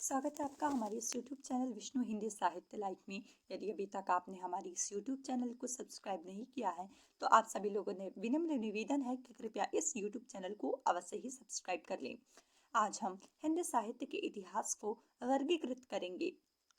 स्वागत है आपका हमारे इस YouTube चैनल विष्णु हिंदी साहित्य लाइफ में। यदि अभी तक आपने हमारी इस YouTube चैनल को सब्सक्राइब नहीं किया है तो आप सभी लोगों ने विनम्र निवेदन है कि कृपया इस YouTube चैनल को अवश्य ही सब्सक्राइब कर लें। आज हम हिंदी साहित्य के इतिहास को वर्गीकृत करेंगे।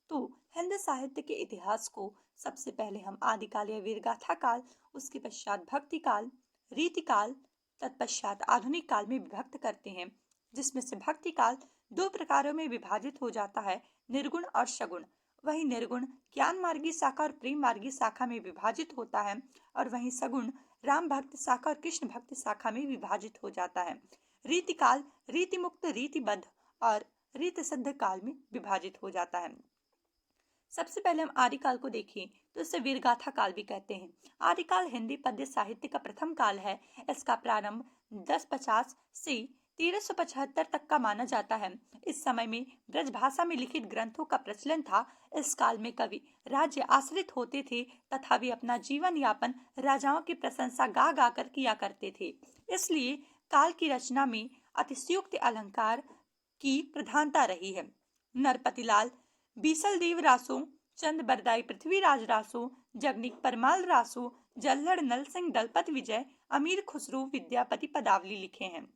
तो हिंदी साहित्य के इतिहास को सबसे पहले हम आदिकाल या वीरगाथा काल, उसके पश्चात भक्ति काल, रीति काल, तत्पश्चात आधुनिक काल में विभक्त करते हैं, जिसमें से भक्ति काल दो प्रकारों में विभाजित हो जाता है, निर्गुण और सगुण। वही निर्गुण ज्ञान मार्गी शाखा और प्रेम मार्गी शाखा में विभाजित होता है और वहीं सगुण राम भक्त शाखा और कृष्ण भक्त शाखा में विभाजित हो जाता है। रीति काल रीति मुक्त, रीतिबद्ध और रीति सिद्ध काल में विभाजित हो जाता है। सबसे पहले हम आदिकाल को देखें तो इसे वीरगाथा काल भी कहते हैं। आदिकाल हिंदी पद्य साहित्य का प्रथम काल है। इसका प्रारंभ 1050 से 1375 तक का माना जाता है। इस समय में ब्रज भाषा में लिखित ग्रंथों का प्रचलन था। इस काल में कवि राज्य आश्रित होते थे तथा वे अपना जीवन यापन राजाओं की प्रशंसा गा गा कर किया करते थे। इसलिए काल की रचना में अतिशयोक्त अलंकार की प्रधानता रही है। नरपतिलाल, बीसल देव रासो, चंद बरदाई पृथ्वीराज रासो, जगनिक परमाल रासो, जल्लड़ नल सिंह दलपत विजय, अमीर खुसरो विद्यापति पदावली लिखे हैं।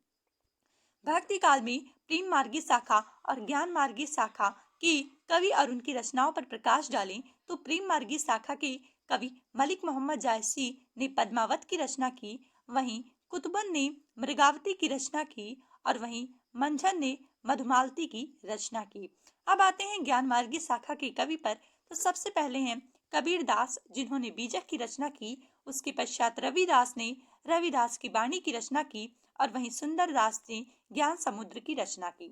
भक्ति काल में प्रेम मार्गी शाखा और ज्ञान मार्गी शाखा के कवि और उनकी रचनाओं पर प्रकाश डालें तो प्रेम मार्गी शाखा के कवि मलिक मोहम्मद जायसी ने पद्मावत की रचना की, वहीं कुतुबन ने मृगावती की रचना की और वहीं मंझन ने मधुमालती की रचना की। अब आते हैं ज्ञान मार्गी शाखा के कवि पर। तो सबसे पहले हैं कबीर दास, जिन्होंने बीजक की रचना की। उसके पश्चात रविदास ने रविदास की वाणी की रचना की और वहीं सुंदर दास ने ज्ञान समुद्र की रचना की।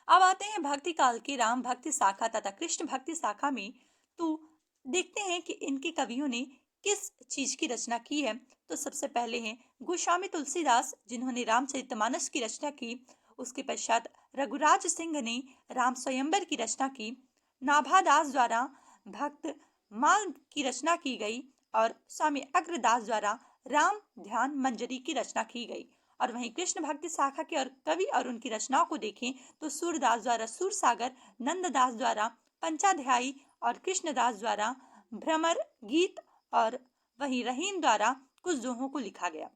अब आते हैं भक्ति काल की राम भक्ति शाखा तथा कृष्ण भक्ति शाखा में। तो देखते हैं कि इनके कवियों ने किस चीज की रचना की है। तो सबसे पहले हैं गोस्वामी तुलसीदास, जिन्होंने रामचरितमानस की रचना की। उसके पश्चात रघुराज सिंह ने राम स्वयंवर की रचना की। नाभादास द्वारा भक्त माल की रचना की गई और स्वामी अग्रदास द्वारा राम ध्यान मंजरी की रचना की गई। और वहीं कृष्ण भक्ति शाखा के और कवि और उनकी रचनाओं को देखें तो सूरदास द्वारा सूर सागर, नंददास द्वारा पंचाध्यायी और कृष्णदास द्वारा भ्रमर गीत और वहीं रहीम द्वारा कुछ दोहों को लिखा गया।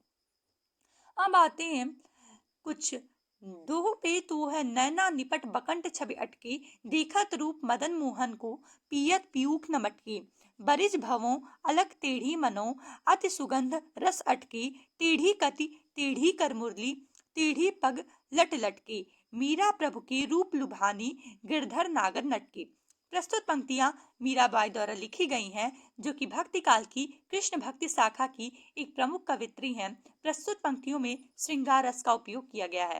अब आते हैं कुछ दोह पे तो है नैना निपट बकंट छवि अटके, देखत रूप मदन मोहन को पियत पीयूख न मटके, बरिज भवों अलग टेढ़ी मनो, अति सुगंध रस अटके, टेढ़ी कति टेढ़ी कर मुरली, टेढ़ी पग लट लटके, मीरा प्रभु के रूप लुभानी, गिरधर नागर नटके। प्रस्तुत पंक्तियां मीराबाई द्वारा लिखी गई हैं, जो कि भक्ति काल की कृष्ण भक्ति शाखा की एक प्रमुख कवित्री हैं। प्रस्तुत पंक्तियों में श्रृंगार रस का उपयोग किया गया है।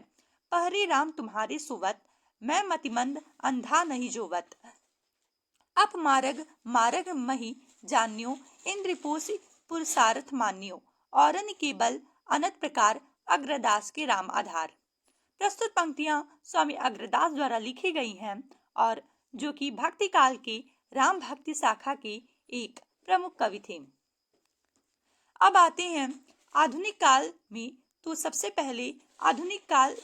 पहरे राम तुम्हारे सुवत, मैं मतिमंद अंधा नहीं जोवत, अप मारग मारग मही जान्यो, इंद्रपोषि पुरसारथ मान्यो, औरन के बल अनत प्रकार, अग्रदास के राम आधार। प्रस्तुत पंक्तियां स्वामी अग्रदास द्वारा लिखी गई हैं और जो कि भक्ति काल के राम भक्ति शाखा के एक प्रमुख कवि थे। अब आते हैं आधुनिक काल में। तो सबसे पहले आधुनिक काल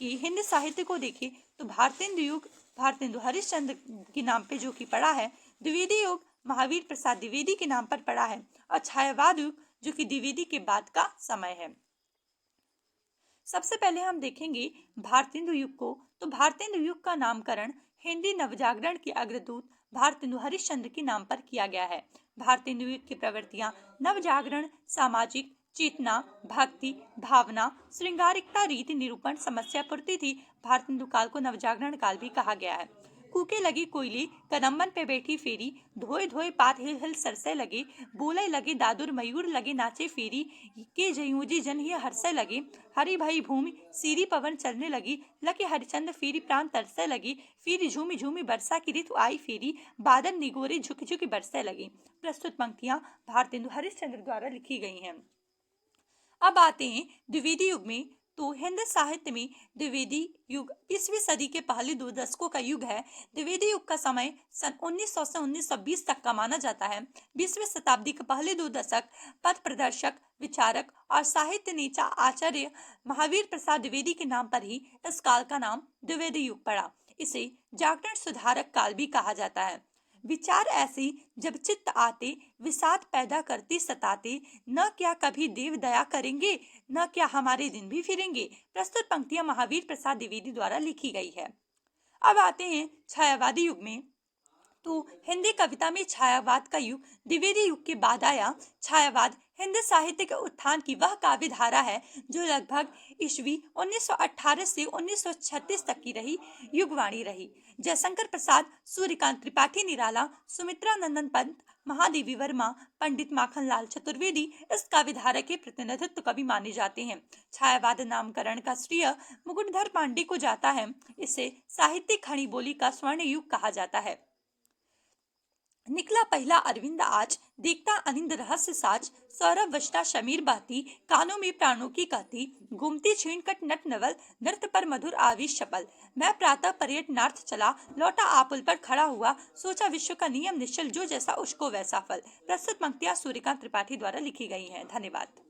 के हिंदी साहित्य को देखें तो भारतेंदु युग भारतेंदु हरिश्चंद्र के नाम पे जो कि पड़ा है, द्विवेदी युग महावीर प्रसाद द्विवेदी के नाम पर पड़ा है और छायावाद युग जो कि द्विवेदी के बाद का समय है। सबसे पहले हम देखेंगे भारतेंदु युग को। तो भारतेंदु युग का नामकरण हिंदी नवजागरण के अग्रदूत भारतेंदु हरिश्चंद्र के नाम पर किया गया है। भारतेंदु युग की प्रवृत्तियां नवजागरण, सामाजिक चेतना, भक्ति, भावना, श्रृंगारिकता, रीति निरूपण, समस्या पूर्ति थी। भारतेंदु काल को नवजागरण काल भी कहा गया है। कूके लगी कोयली, कदम्बन पे बैठी फेरी, धोए धोए पात हिल हिल सरसे लगे, बोले लगे दादुर मयूर लगे नाचे फेरी, के जयूजी जन ही हरसे लगे, हरी भई भूमि सीरी पवन चलने लगी, लगे हरिचंद फेरी प्राण तरसे लगी, फिर झूमी झूमी बरसा की ऋतु आई फेरी, बादल निगोरे झुक झुक बरसे लगी। प्रस्तुत पंक्तियां भारतेंदु हरिश्चंद्र द्वारा लिखी गई हैं। अब आते हैं द्विवेदी युग में। तो हिंदी साहित्य में द्विवेदी युग 20वीं सदी के पहले 2 दशकों का युग है। द्विवेदी युग का समय सन 1900 से 1920 तक का माना जाता है। 20वीं शताब्दी के पहले 2 दशक पथ प्रदर्शक, विचारक और साहित्य नेता आचार्य महावीर प्रसाद द्विवेदी के नाम पर ही इस काल का नाम द्विवेदी युग पड़ा। इसे जागरण सुधारक काल भी कहा जाता है। विचार ऐसे जब चित्त आते, विषाद पैदा करते सताते, न क्या कभी देव दया करेंगे, न क्या हमारे दिन भी फिरेंगे। प्रस्तुत पंक्तियां महावीर प्रसाद द्विवेदी द्वारा लिखी गई है। अब आते हैं छायावादी युग में। तो हिंदी कविता में छायावाद का युग द्विवेदी युग के बाद आया। छायावाद हिंदी साहित्य के उत्थान की वह काव्य धारा है जो लगभग ईस्वी 1918 से 1936 तक की युगवाणी रही। जयशंकर प्रसाद, सूर्यकांत त्रिपाठी निराला, सुमित्रा नंदन पंत, महादेवी वर्मा, पंडित माखनलाल चतुर्वेदी इस काव्य धारा के प्रतिनिधित्व कवि माने जाते हैं। छायावाद नामकरण का श्रेय मुकुटधर पांडे को जाता है। इसे साहित्यिक खड़ी बोली का स्वर्ण युग कहा जाता है। निकला पहला अरविंद आज, देखता अनिंद रहस्य साज, सौरभ वचना शमीर बहती, कानों में प्राणों की कहती, घूमती छीन कट नट नवल, नृत्य पर मधुर आवेश चपल। मैं प्रातः पर्यटनार्थ चला, लौटा आपुल पर खड़ा हुआ, सोचा विश्व का नियम निश्चल, जो जैसा उसको वैसा फल। प्रस्तुत पंक्तियां सूर्यकांत त्रिपाठी द्वारा लिखी गई हैं। धन्यवाद।